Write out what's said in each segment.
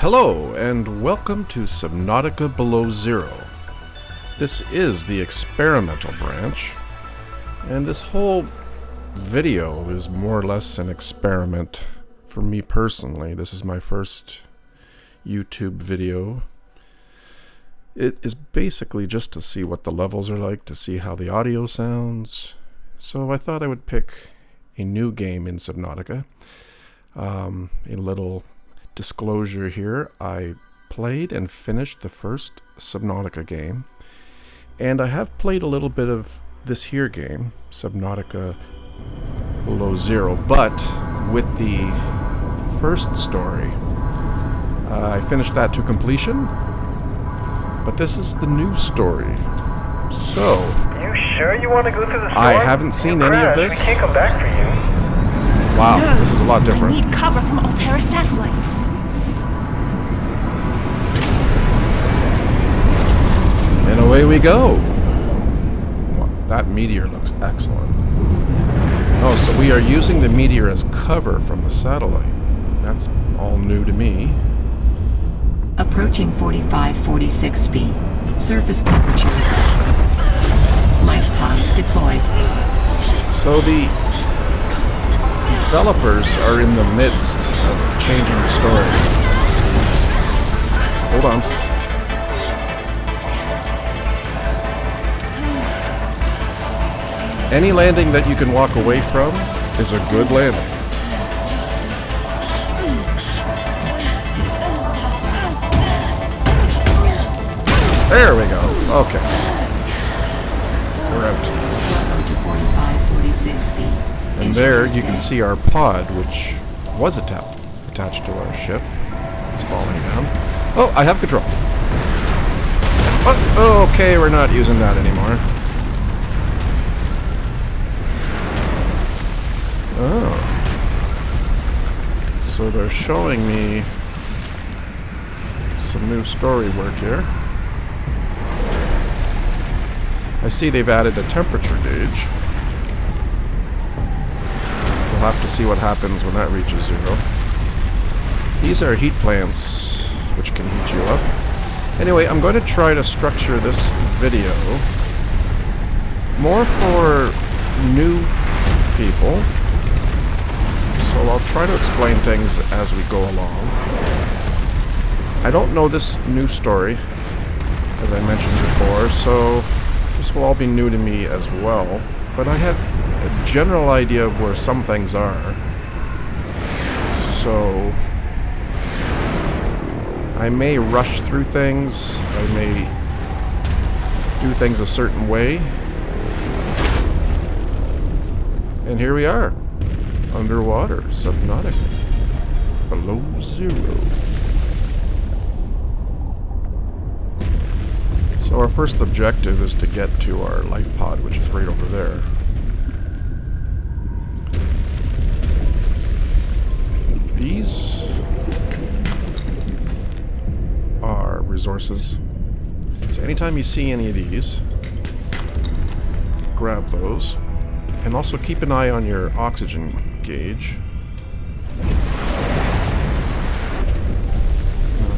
Hello, and welcome to Subnautica Below Zero. This is the experimental branch, and this whole video is more or less an experiment for me personally. This is my first YouTube video. It is basically just to see what the levels are like, to see how the audio sounds. So I thought I would pick a new game in Subnautica. A little disclosure here, I played and finished the first Subnautica game, and I have played a little bit of this here game, Subnautica Below Zero, but with the first story. I finished that to completion, but this is the new story. So, you sure you want to go through the storm? I haven't seen any of this. We can't come back for you. Wow, this is a lot different. I need cover from Altera satellites. And away we go. Well, that meteor looks excellent. Oh, so we are using the meteor as cover from the satellite. That's all new to me. Approaching 45-46 feet. Surface temperatures. Life pod deployed. So the developers are in the midst of changing the story. Hold on. Any landing that you can walk away from is a good landing. There we go. Okay. We're out. 45-46 feet. And there you can see our pod, which was attached to our ship. It's falling down. Oh, I have control. Oh, okay, we're not using that anymore. Oh. So they're showing me some new story work here. I see they've added a temperature gauge. We'll have to see what happens when that reaches zero. These are heat plants, which can heat you up. Anyway, I'm going to try to structure this video more for new people. So I'll try to explain things as we go along. I don't know this new story, as I mentioned before, so this will all be new to me as well. But I have a general idea of where some things are. So I may rush through things. I may do things a certain way. And here we are. Underwater, Subnautica, Below Zero. So our first objective is to get to our life pod, which is right over there. These are resources. So anytime you see any of these, grab those. And also keep an eye on your oxygen gauge.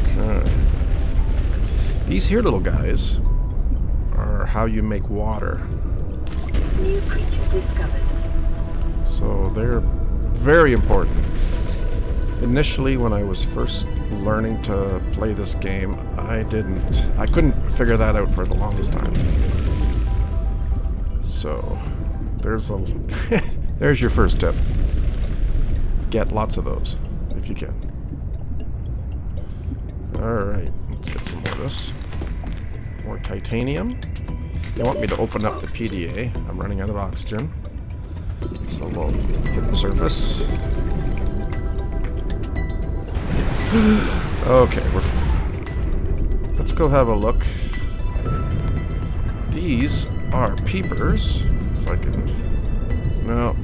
Okay. These here little guys are how you make water. New creature discovered. So they're very important. Initially, when I was first learning to play this game, I couldn't figure that out for the longest time. So there's your first tip. Get lots of those, if you can. Alright, let's get some more of this. More titanium. They want me to open up the PDA. I'm running out of oxygen. So we'll hit the surface. Okay, let's go have a look. These are peepers. If I can... No.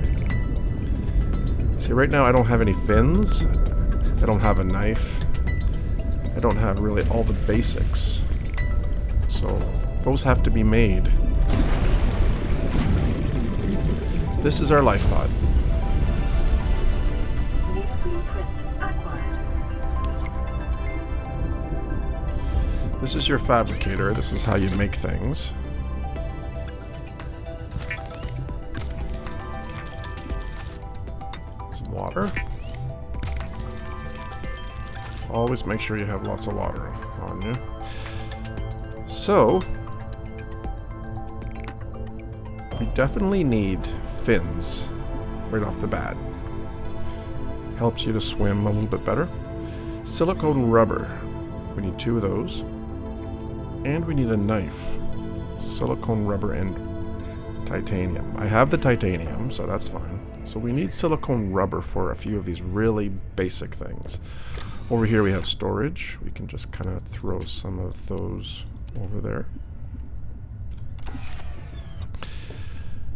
See, right now I don't have any fins. I don't have a knife. I don't have really all the basics. So, those have to be made. This is our life pod. New blueprint acquired. This is your fabricator. This is how you make things. Some water. Always make sure you have lots of water on you. So, we definitely need fins right off the bat. Helps you to swim a little bit better. Silicone rubber. We need 2 of those. And we need a knife. Silicone rubber and titanium. I have the titanium, so that's fine. So we need silicone rubber for a few of these really basic things. Over here we have storage. We can just kind of throw some of those over there.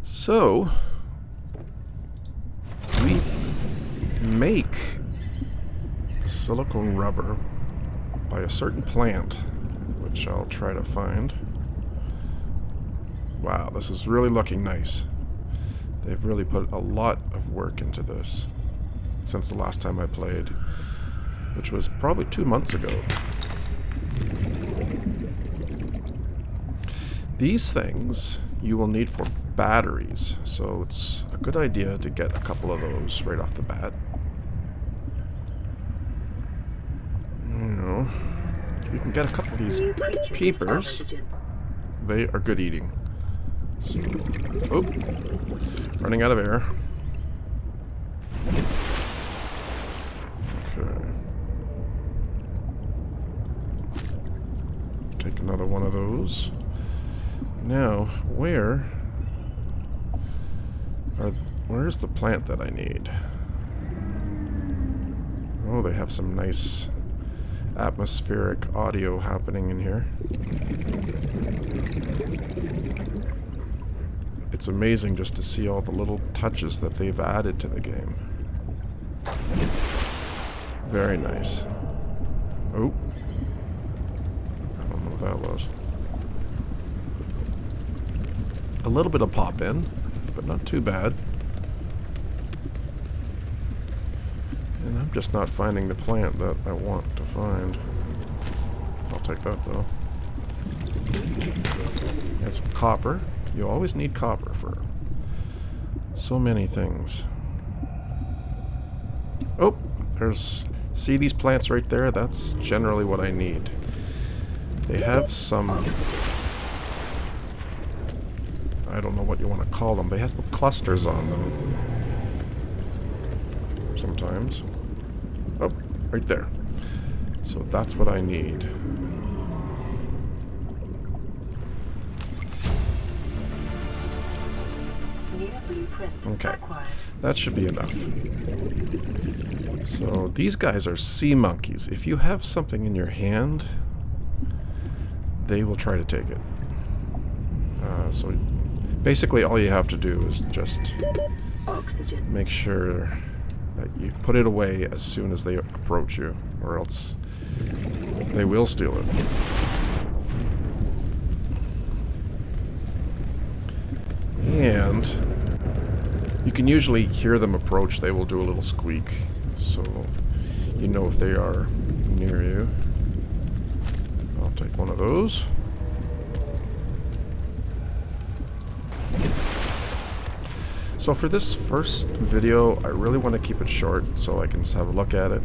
So, we make the silicone rubber by a certain plant, which I'll try to find. Wow, this is really looking nice. They've really put a lot of work into this since the last time I played, which was probably 2 months ago. These things you will need for batteries, so it's a good idea to get a couple of those right off the bat. You know, if you can get a couple of these peepers, they are good eating. So, oh, running out of air. Okay. Take another one of those. Now, where's the plant that I need? Oh, they have some nice atmospheric audio happening in here. It's amazing just to see all the little touches that they've added to the game. Very nice. Oh. I don't know what that was. A little bit of pop in, but not too bad. And I'm just not finding the plant that I want to find. I'll take that though. And some copper. You always need copper for so many things. Oh, see these plants right there? That's generally what I need. They have some, I don't know what you want to call them. They have some clusters on them. Sometimes. Oh, right there. So that's what I need. Okay, that should be enough. So these guys are sea monkeys. If you have something in your hand, they will try to take it. So basically all you have to do is just make sure that you put it away as soon as they approach you, or else they will steal it. And you can usually hear them approach. They will do a little squeak, so you know if they are near you. I'll take one of those. So for this first video, I really want to keep it short so I can just have a look at it.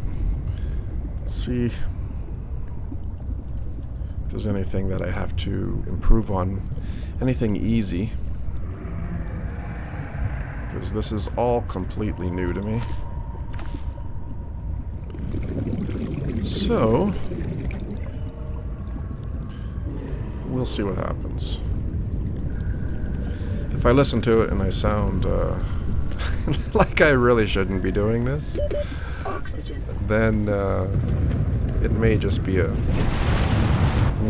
See if there's anything that I have to improve on. Anything easy. Because this is all completely new to me. So, we'll see what happens. If I listen to it and I sound like I really shouldn't be doing this, then it may just be a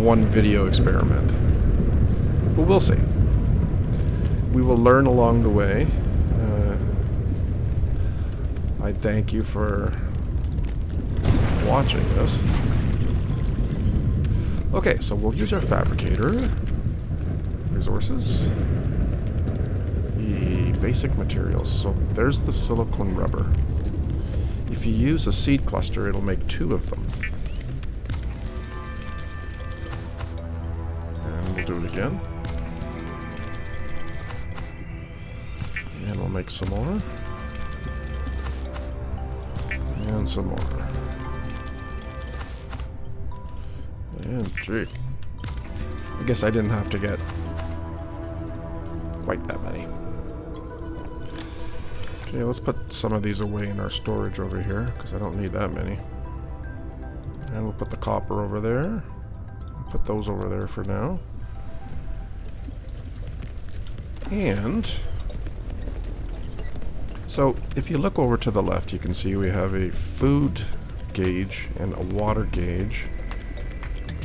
one video experiment. But we'll see. We will learn along the way. I thank you for watching this. Okay, so we'll use our fabricator. Resources. The basic materials. So there's the silicone rubber. If you use a seed cluster, it'll make 2 of them. And we'll do it again. And we'll make some more. And some more. And gee. I guess I didn't have to get quite that many. Okay, let's put some of these away in our storage over here, because I don't need that many. And we'll put the copper over there. Put those over there for now. And so if you look over to the left, you can see we have a food gauge and a water gauge.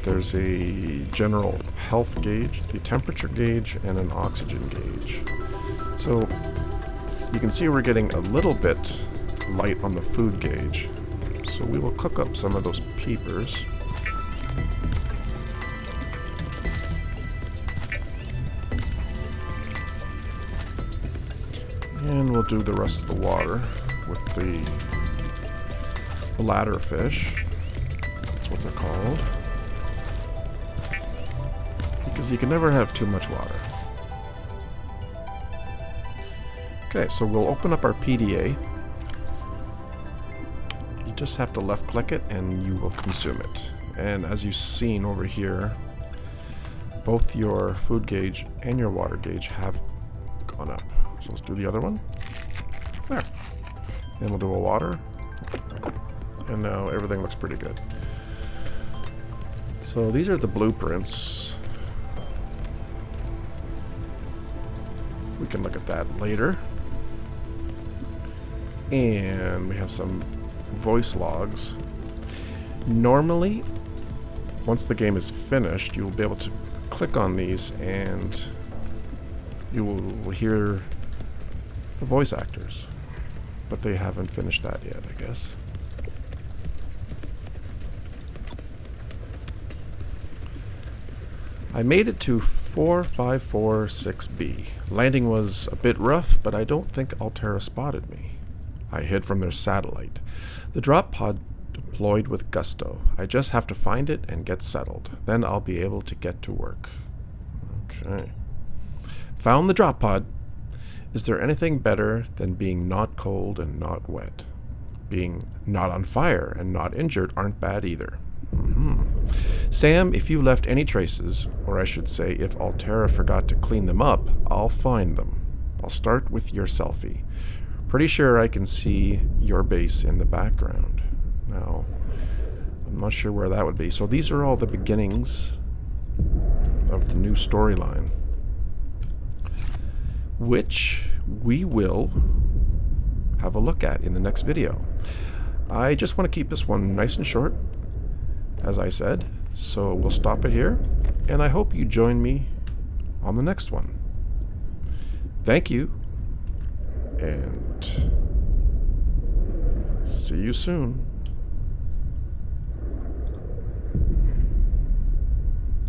There's a general health gauge, the temperature gauge, and an oxygen gauge. So you can see we're getting a little bit light on the food gauge. So we will cook up some of those peepers. And we'll do the rest of the water with the bladder fish. That's what they're called. Because you can never have too much water. Okay, so we'll open up our PDA. You just have to left click it and you will consume it. And as you've seen over here, both your food gauge and your water gauge have gone up. So let's do the other one. There. And we'll do a water. And now everything looks pretty good. So these are the blueprints. We can look at that later. And we have some voice logs. Normally, once the game is finished, you will be able to click on these and you will hear the voice actors, but they haven't finished that yet, I guess. I made it to 4546B. Landing was a bit rough, but I don't think Altera spotted me. I hid from their satellite. The drop pod deployed with gusto. I just have to find it and get settled. Then I'll be able to get to work. Okay. Found the drop pod. Is there anything better than being not cold and not wet? Being not on fire and not injured aren't bad either. Sam, if you left any traces, or I should say if Altera forgot to clean them up, I'll find them. I'll start with your selfie. Pretty sure I can see your base in the background. Now, I'm not sure where that would be. So these are all the beginnings of the new storyline, which we will have a look at in the next video. I just want to keep this one nice and short, as I said, so we'll stop it here, and I hope you join me on the next one. Thank you, and see you soon.